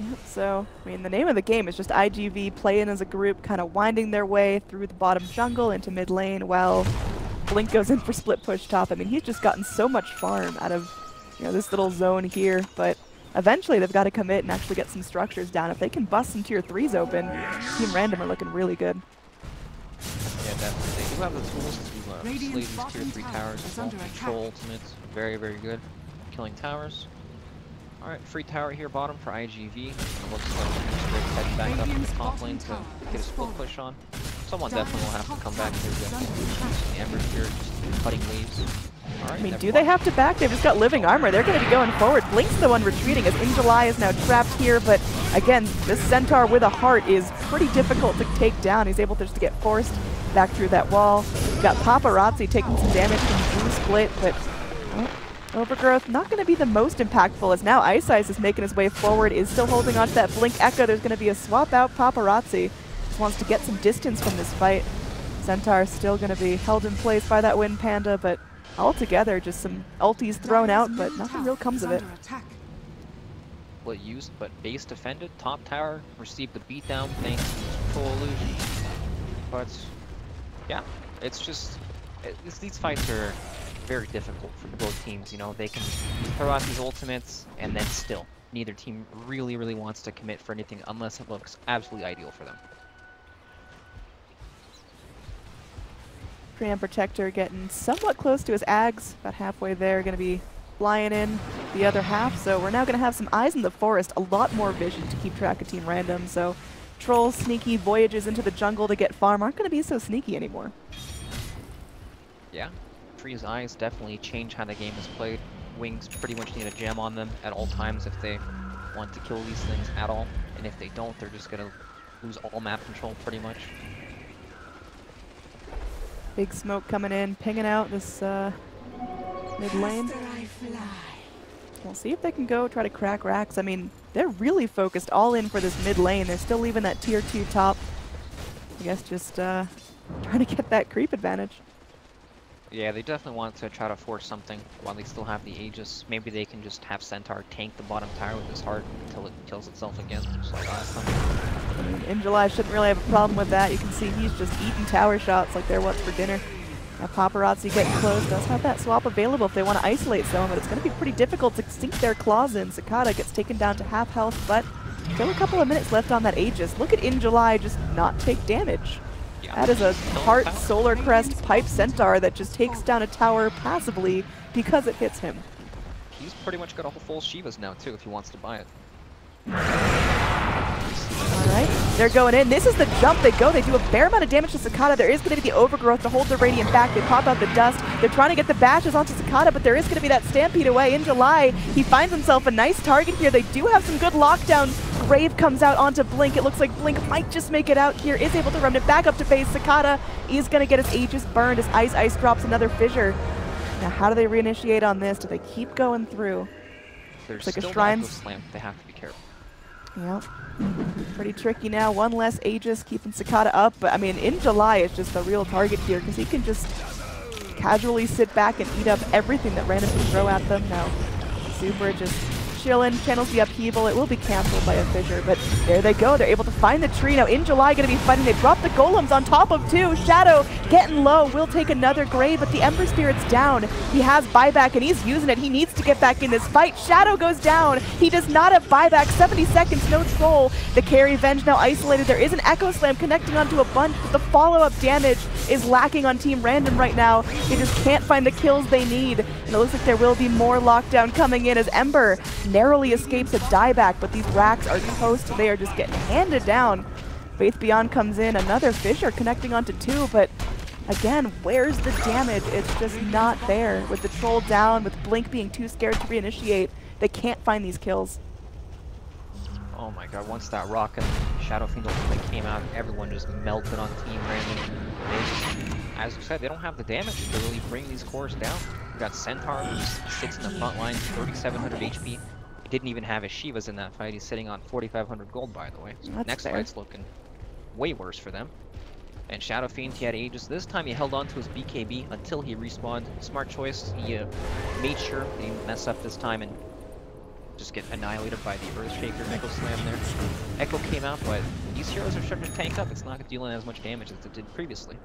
Yep, so, I mean, the name of the game is just iG.Vit playing as a group, kind of winding their way through the bottom jungle into mid lane while Blink goes in for split push top. I mean, he's just gotten so much farm out of you know, this little zone here, but eventually they've got to commit and actually get some structures down. If they can bust some tier 3s open, Team Random are looking really good. Yeah, definitely. They do have the tools to slay these tier 3 towers as well. Control ultimates, very, very good. Killing towers. Alright, free tower here bottom for iG.Vit. It looks like he's heading back up to the top lane to get a split push on. Someone definitely will have to come back here to the Embers here, just cutting waves. Right, I mean, do they have to back? They've just got living armor. They're going to be going forward. Blink's the one retreating as iG.July is now trapped here, but again, this Centaur with a heart is pretty difficult to take down. He's able to just get forced back through that wall. We've got Paparazzi taking some damage from Blue Split, but Overgrowth not going to be the most impactful as now Ice is making his way forward, is still holding on to that Blink Echo. There's going to be a swap out. Paparazzi just wants to get some distance from this fight. Centaur still going to be held in place by that Wind Panda, but altogether just some ultis thrown out, but nothing real comes of it. Well used, but base defended. Top tower received the beatdown thanks to control illusion. But yeah, it's just these fights are very difficult for both teams. You know, they can throw out these ultimates, and then still neither team really wants to commit for anything unless it looks absolutely ideal for them. Preamp Protector getting somewhat close to his Ags, about halfway there, going to be flying in the other half. So we're now going to have some eyes in the forest, a lot more vision to keep track of Team Random. So Troll's sneaky voyages into the jungle to get farm aren't going to be so sneaky anymore. Yeah, Tree's eyes definitely change how the game is played. Wings pretty much need a gem on them at all times if they want to kill these things at all. And if they don't, they're just going to lose all map control pretty much. Big smoke coming in, pinging out this mid lane. We'll see if they can go try to crack racks. I mean, they're really focused all in for this mid lane. They're still leaving that tier 2 top. I guess just trying to get that creep advantage. Yeah, they definitely want to try to force something while they still have the Aegis. Maybe they can just have Centaur tank the bottom tower with his heart until it kills itself again, just like last time. I mean, iG.July shouldn't really have a problem with that. You can see he's just eating tower shots like they're what's for dinner. Now Paparazzi getting close, does have that swap available if they want to isolate someone, but it's going to be pretty difficult to sink their claws in. Cicada gets taken down to half health, but still a couple of minutes left on that Aegis. Look at iG.July just not take damage. That is a Heart Solar Crest Pipe Centaur that just takes down a tower passively because it hits him. He's pretty much got a whole full Shivas now too if he wants to buy it. Alright, they're going in. This is the jump they go. They do a fair amount of damage to Cicada. There is going to be the Overgrowth to hold the Radiant back. They pop out the dust. They're trying to get the bashes onto Cicada, but there is going to be that Stampede away. iG.July, he finds himself a nice target here. They do have some good lockdowns. Grave comes out onto Blink. It looks like Blink might just make it out here. Is able to run it back up to base. Cicada is going to get his Aegis burned as Ice drops another fissure. Now, how do they reinitiate on this? Do they keep going through? There's like still a shrine slam. They have to be careful. Yep. Pretty tricky now. One less Aegis keeping Cicada up, but I mean, iG.July is just the real target here because he can just casually sit back and eat up everything that Random can throw at them. Now, Super just chilling, channels the upheaval. It will be canceled by a fissure, but there they go. They're able to find the tree. Now, iG.July going to be fighting. They drop the golems on top of 2. Shadow getting low. Will take another grave, but the Ember Spirit's down. He has buyback, and he's using it. He needs to get back in this fight. Shadow goes down. He does not have buyback. 70 seconds, no troll. The carry Venge now isolated. There is an Echo Slam connecting onto a bunch, but the follow-up damage is lacking on Team Random right now. They just can't find the kills they need. And it looks like there will be more lockdown coming in as Ember narrowly escapes a dieback, but these racks are toast. They are just getting handed down. Faith Beyond comes in, another fissure connecting onto 2, but again, where's the damage? It's just not there. With the troll down, with Blink being too scared to reinitiate, they can't find these kills. Oh my god, once that rock and Shadow Fiend ultimate came out, everyone just melted on Team Random. As you said, they don't have the damage to really bring these cores down. We got Centaur, who just sits in the front line, 3,700 HP. He didn't even have his Shivas in that fight. He's sitting on 4,500 gold, by the way. So next fight's looking way worse for them. And Shadow Fiend, he had Aegis. This time he held on to his BKB until he respawned. Smart choice. He made sure he didn't mess up this time and just get annihilated by the Earthshaker Echo Slam there. Echo came out, but these heroes are starting to tank up. It's not dealing as much damage as it did previously.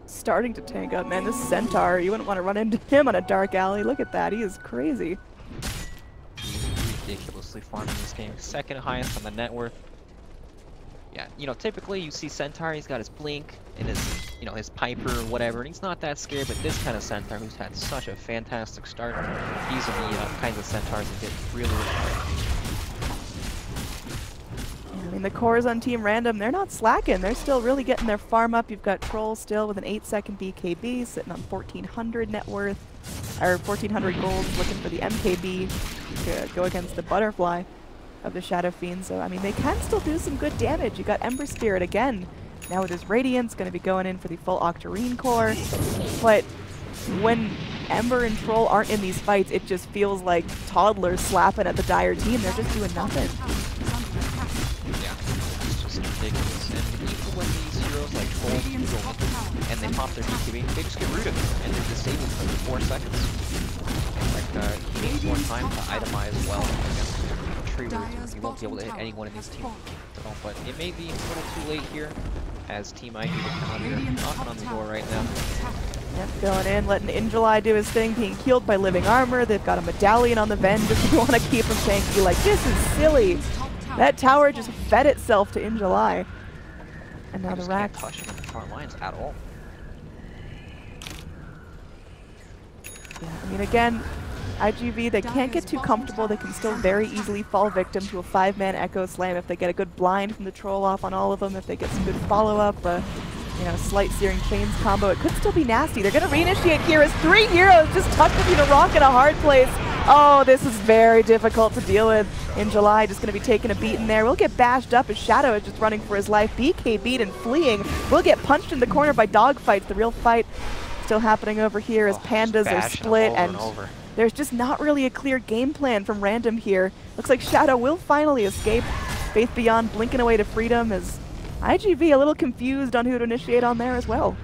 Starting to tank up, man. This Centaur, you wouldn't want to run into him on a dark alley. Look at that, he is crazy. ridiculously farming this game. Second highest on the net worth. Yeah, you know, typically you see Centaur, he's got his blink and his, you know, his Piper or whatever, and he's not that scared, but this kind of Centaur who's had such a fantastic start, these are the kinds of Centaurs that get really, really hard. I mean, the cores on Team Random, they're not slacking. They're still really getting their farm up. You've got Troll still with an 8-second BKB, sitting on 1,400 net worth, or 1,400 gold, looking for the MKB to go against the Butterfly of the Shadow Fiend. So, I mean, they can still do some good damage. You got Ember Spirit again. Now with his Radiance, going to be going in for the full Octarine core. But when Ember and Troll aren't in these fights, it just feels like toddlers slapping at the Dire team. They're just doing nothing. Ridiculous. And even when these heroes like Troll and they pop their BKB, they just get rid of it and they're disabled for 4 seconds. Like he needs more time to itemize well against tree roots. He won't be able to hit anyone in his team. So, but it may be a little too late here as Team iG.Vitality are knocking on the door right now. Yep, going in, letting iG.July do his thing, being healed by living armor. They've got a medallion on the Venge if you want to keep him tanky. Like, this is silly. That tower just fed itself to iG.July. And now the Rax. Can't touch him in the front lines at all. Yeah, I mean, again, iG.V, they can't get too comfortable. They can still very easily fall victim to a 5-man Echo Slam if they get a good blind from the Troll off on all of them, if they get some good follow-up, you know, slight Searing Chains combo. It could still be nasty. They're going to reinitiate here as 3 heroes just tucked between a rock and a hard place. Oh, this is very difficult to deal with. iG.July just going to be taking a beat in there. We'll get bashed up as Shadow is just running for his life. BKB'd and fleeing. We'll get punched in the corner by dogfights. The real fight still happening over here as Pandas are split and there's just not really a clear game plan from Random here. Looks like Shadow will finally escape. Faith Beyond blinking away to freedom as iG.V a little confused on who to initiate on there as well.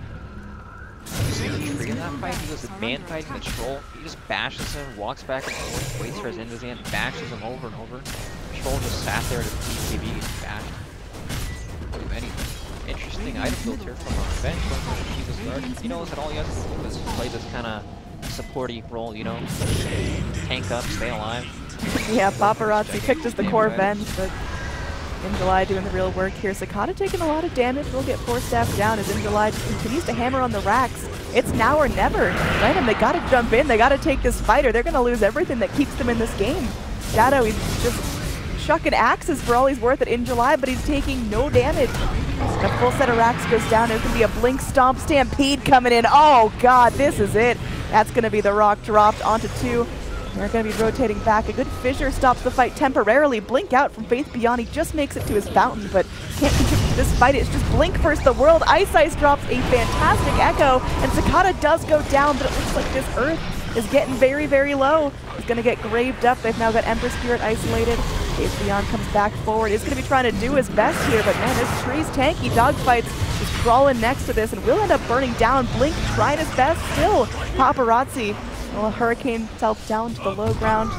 In that fight, he was man fighting the Troll. He just bashes him, walks back and forth, waits for his end and bashes him over and over. The Troll just sat there to BKB and bashed. Couldn't do anything. Interesting item build here from Revenge from Shiva's Guard. He knows that all he has to do is play this kind of supporty role, you know? Tank up, stay alive. Yeah, Paparazzi picked as the core Venge, but iG.July doing the real work here. Sakata taking a lot of damage. We'll get 4 staff down as iG.July continues to hammer on the Rax. It's now or never. Random, they gotta jump in. They gotta take this fight or they're gonna lose everything that keeps them in this game. Shadow, he's just chucking axes for all he's worth at iG.July, but he's taking no damage. And a full set of Rax goes down. There's gonna be a Blink Stomp Stampede coming in. Oh god, this is it. That's gonna be the rock dropped onto 2. They're going to be rotating back. A good Fissure stops the fight temporarily. Blink out from Faith Beyond. He just makes it to his fountain, but can't contribute to this fight. It's just Blink versus the world. Ice drops a fantastic Echo, and Sakata does go down, but it looks like this Earth is getting very, very low. He's going to get graved up. They've now got Ember Spirit isolated. Faith Beyond comes back forward. He's going to be trying to do his best here, but man, this tree's tanky. Dogfights just crawling next to this, and will end up burning down. Blink trying his best still. Paparazzi. Well, Hurricane self down to the low ground.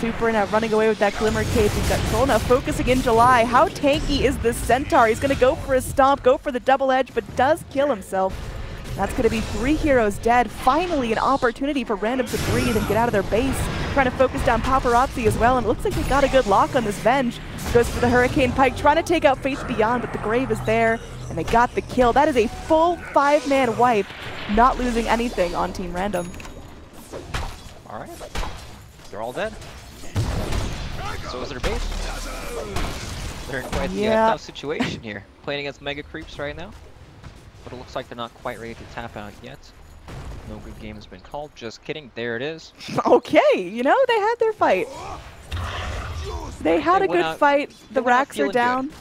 Super now running away with that Glimmer Cape. He's got Troll now focusing iG.July. How tanky is this Centaur? He's going to go for his stomp, go for the double edge, but does kill himself. That's going to be 3 heroes dead. Finally an opportunity for Random to breathe and get out of their base. Trying to focus down Paparazzi as well, and it looks like they got a good lock on this Venge. Goes for the Hurricane Pike, trying to take out Faith Beyond, but the Grave is there, and they got the kill. That is a full 5-man wipe, not losing anything on Team Random. Alright. They're all dead. So is their base. They're in quite the tough situation here. Playing against Mega Creeps right now. But it looks like they're not quite ready to tap out yet. No good game has been called. Just kidding. There it is. Okay, you know, they had their fight. They had a good fight. The Rax are down. Good.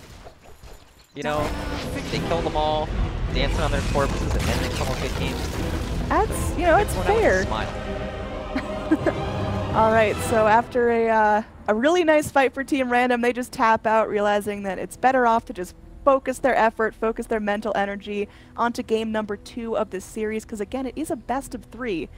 You know, they killed them all, dancing on their corpses, and then they come up good games. That's, you know, it's fair. All right, so after a really nice fight for Team Random, they just tap out, realizing that it's better off to just focus their effort, focus their mental energy onto game number 2 of this series, because again, it is a best of 3.